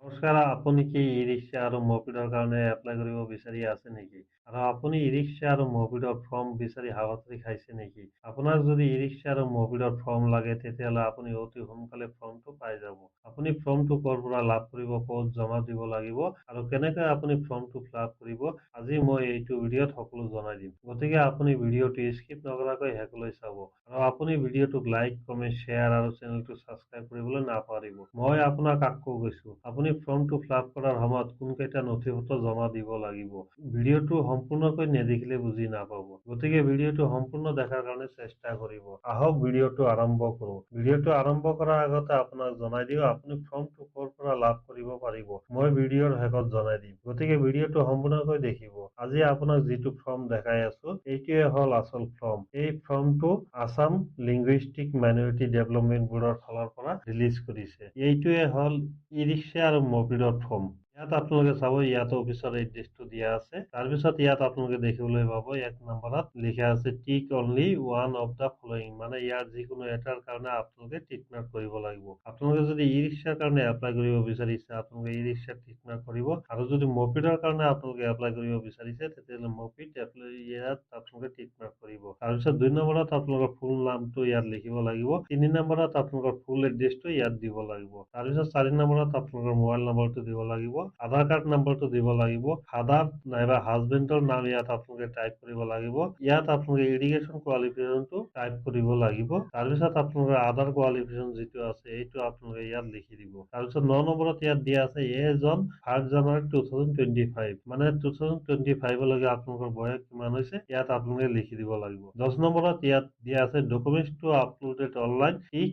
নমস্কাৰ, আপুনি কি ই-ৰিক্সা আৰু মপিডৰ কাৰণে এপ্লাই কৰিব বিচাৰি আছে নেকি? আৰু আপুনি ই-ৰিক্সা আৰু মপিডৰ ফৰ্ম বিচাৰি হাবাথুৰি খাইছে নেকি? আপোনাক যদি ই-ৰিক্সা আৰু মপিডৰ ফৰ্ম লাগে তেতিয়াহ'লে আপুনি অতি সোনকালে ফৰ্মটো পাই যাব। আপুনি ফৰ্মটো ক'ৰ পৰা লাভ কৰিব, ক'ত জমা দিব লাগিব আৰু কেনেকৈ আপুনি ফৰ্মটো ফিলআপ কৰিব, আজি মই এইটো ভিডিঅ'ত সকলো জনাই দিম। গতিকে আপুনি ভিডিঅ'টো স্কিপ নকৰাকৈ শেষলৈ চাব আৰু আপুনি ভিডিঅ'টোক লাইক, কমেণ্ট, শ্বেয়াৰ আৰু চেনেলটো ছাবস্ক্ৰাইব কৰিবলৈ নাপাহৰিব। মই আপোনাক আকৌ কৈছোঁ, আপুনি ফৰ্মটো ফিলআপ কৰাৰ সময়ত কোনকেইটা নথিপত্ৰ জমা দিব লাগিব। ভিডিঅ'টো সম্পূৰ্ণকৈ নেদেখিলে বুজি নাপাব। গতিকে ভিডিঅ'টো সম্পূৰ্ণ দেখাৰ কাৰণে চেষ্টা কৰিব। আহক ভিডিঅ'টো আৰম্ভ কৰোঁ। ভিডিঅ'টো আৰম্ভ কৰাৰ আগতে আপোনাক জনাই দিওঁ আপুনি ফৰ্মটো ক'ৰ পৰা লাভ কৰিব পাৰিব। মই ভিডিঅ'ৰ শেষত জনাই দিম। গতিকে ভিডিঅ'টো সম্পূৰ্ণকৈ দেখিব। আজি আপোনাক যিটো ফৰ্ম দেখাই আছো এইটোৱে হ'ল আচল ফৰ্ম। এই ফৰ্মটো আছাম লিংগুইষ্টিক মাইনৰিটি ডেভেলপমেণ্ট বৰ্ডৰ ফালৰ পৰা ৰিলিজ কৰিছে। এইটোৱে হ'ল ই-ৰিক্সা আৰু মপিডৰ ফৰ্ম। ইয়াত আপোনালোকে চাব, ইয়াত অফিচৰ এড্ৰেছটো দিয়া আছে। তাৰপিছত ইয়াত আপোনালোকে দেখিবলৈ পাব 1 নম্বৰত লিখা আছে tick only one of the following, মানে ইয়াৰ যিকোনো এটাৰ কাৰণে আপোনালোকে টিক মাৰ্ক কৰিব লাগিব। আপোনালোকে যদি ই-ৰিক্সাৰ কাৰণে এপ্লাই কৰিব বিচাৰিছে আপোনালোকে ই-ৰিক্সাত টিক মাৰ্ক কৰিব, আৰু যদি মপিডৰ কাৰণে আপোনালোকে এপ্লাই কৰিব বিচাৰিছে তেতিয়াহ'লে মপিড ইয়াত আপোনালোকে টিক মাৰ্ক কৰিব। তাৰপিছত 2 নম্বৰত আপোনালোকৰ ফুল নামটো ইয়াত লিখিব লাগিব। 3 নম্বৰত আপোনালোকৰ ফুল এড্ৰেছটো ইয়াত দিব লাগিব। তাৰপিছত 4 নম্বৰত আপোনালোকৰ মোবাইল নম্বৰটো দিব লাগিব, আধাৰ কাৰ্ড নম্বৰটো দিব লাগিব, ফাদাৰ নাইবা হাজবেণ্ডৰ নাম ইয়াত আপোনালোকে টাইপ কৰিব লাগিব। ইয়াত আপোনালোকে এডুকেশ্যন কোৱালিফিকেশ্যনটো টাইপ কৰিব লাগিব। তাৰপিছত আপোনালোকৰ আধাৰ কোৱালিফিকেশ্যন যিটো আছে এইটো আপোনালোকে ইয়াত লিখি দিব। তাৰপিছত 9 নম্বৰত ইয়াত দিয়া আছে এজ অন 1 জানুৱাৰী 2025, মানে 2025 লৈকে আপোনালোকৰ বয়স কিমান হৈছে ইয়াত আপোনালোকে লিখি দিব লাগিব। 10 নম্বৰত ইয়াত দিয়া আছে documents to uploaded online each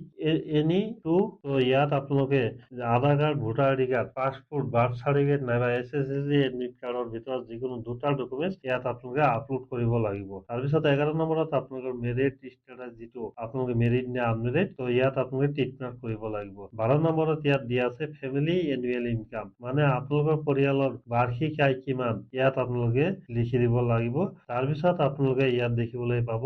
any two, ইয়াত আপোনালোকে Aadhaar card, voter ID card, passport, birth certificate নাইবা SSLC এডমিট কাৰ্ডৰ ভিতৰত যিকোনো দুটা ডকুমেণ্টছ ইয়াত আপোনালোকে আপলোড কৰিব লাগিব। তাৰপিছত 11 নম্বৰত আপোনালোকৰ মেৰিট ষ্টেটাছ যিটো আপোনালোকে মেৰিট নে আনমেৰিট, তো ইয়াত আপোনালোকে টিক মাৰ্ক কৰিব লাগিব। 12 নম্বৰত ইয়াত দিয়া আছে ফেমিলি এনুৱেল ইনকাম, মানে আপোনালোকৰ পৰিয়ালৰ বাৰ্ষিক আয় কিমান ইয়াত আপোনালোকে লিখি দিব লাগিব। তাৰপিছত আপোনালোকে ইয়াত দেখিবলৈ পাব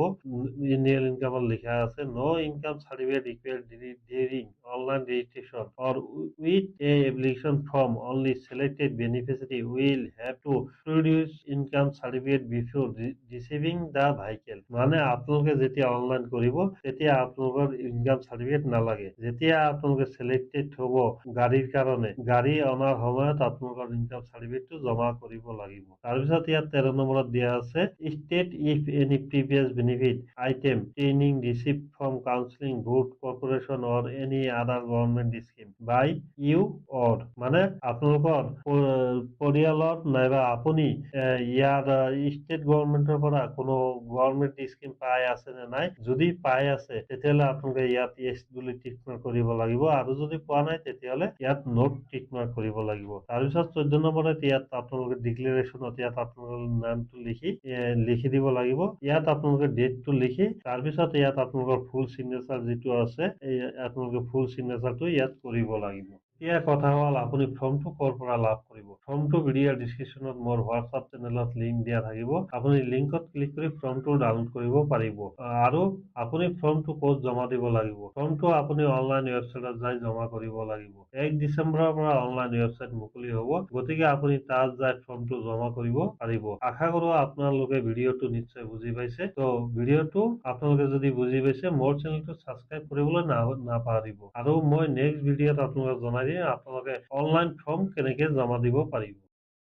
এনুৱেল ইনকামত লিখা আছে no income certificate required during online registration or with a application form, only selected beneficiary will have to produce income certificate before receiving the vehicle, মানে আপোনালোকে যেতিয়া অনলাইন কৰিব তেতিয়া আপোনালোকৰ ইনকাম চাৰ্টিফিকেট নালাগে। যেতিয়া আপোনালোকে সিলেক্টেড হ'ব গাড়ীৰ কাৰণে, গাড়ী অনাৰ সময়ত আপোনালোকৰ ইনকাম চাৰ্টিফিকেটটো জমা কৰিব লাগিব। তাৰপিছত ইয়াত 13 নম্বৰত দিয়া আছে state if any previous benefit item training receive from counselling board corporation or any other government scheme by you or, মানে আপোনালোকৰ পৰিয়ালত নাইবা আপুনি ইয়াৰ ষ্টেট গভৰ্ণমেণ্টৰ পৰা কোনো গভৰ্ণমেণ্ট স্কিম পাই আছে নে নাই, যদি পাই আছে তেতিয়াহ'লে আপোনালোকে ইয়াত য়েছ বুলি টিক মাৰ্ক কৰিব লাগিব, আৰু যদি পোৱা নাই তেতিয়াহ'লে ইয়াত নোট টিক মাৰ্ক কৰিব লাগিব। তাৰপিছত 14 নম্বৰত ইয়াত আপোনালোকে ডিক্লেৰেশ্যনত ইয়াত আপোনালোকৰ নামটো লিখি দিব লাগিব। ইয়াত আপোনালোকে ডেটটো লিখি তাৰপিছত ইয়াত আপোনালোকৰ ফুল চিগনেচাৰ যিটো আছে আপোনালোকে ফুল চিগনেচাৰটো ইয়াত কৰিব লাগিব। এতিয়া কথা হ'ল আপুনি ফৰ্মটো ক'ৰ পৰা লাভ কৰিব। ফৰ্মটো ভিডিঅ'ৰ ডিছক্ৰিপশ্যনত মোৰ হোৱাটছআপ চেনেলত লিংক দিয়া থাকিব। আপুনি লিংকত ক্লিক কৰি ফৰ্মটো ডাউনলোড কৰিব পাৰিব। আৰু আপুনি ফৰ্মটো ক'ত জমা দিব লাগিব, ফৰ্মটো আপুনি অনলাইন ৱেবছাইটত যাই জমা কৰিব লাগিব। 1 ডিচেম্বৰৰ পৰা অনলাইন ৱেবছাইট মুকলি হ'ব, গতিকে আপুনি তাত যাই ফৰ্মটো জমা কৰিব পাৰিব। আশা কৰোঁ আপোনালোকে ভিডিঅ'টো নিশ্চয় বুজি পাইছে। তো ভিডিঅ'টো আপোনালোকে যদি বুজি পাইছে মোৰ চেনেলটো ছাবস্ক্ৰাইব কৰিবলৈ নাপাহৰিব, আৰু মই নেক্সট ভিডিঅ'ত আপোনালোকক জনাই দিম আপোনালোকে অনলাইন ফৰ্ম কেনেকৈ জমা দিব পাৰিব।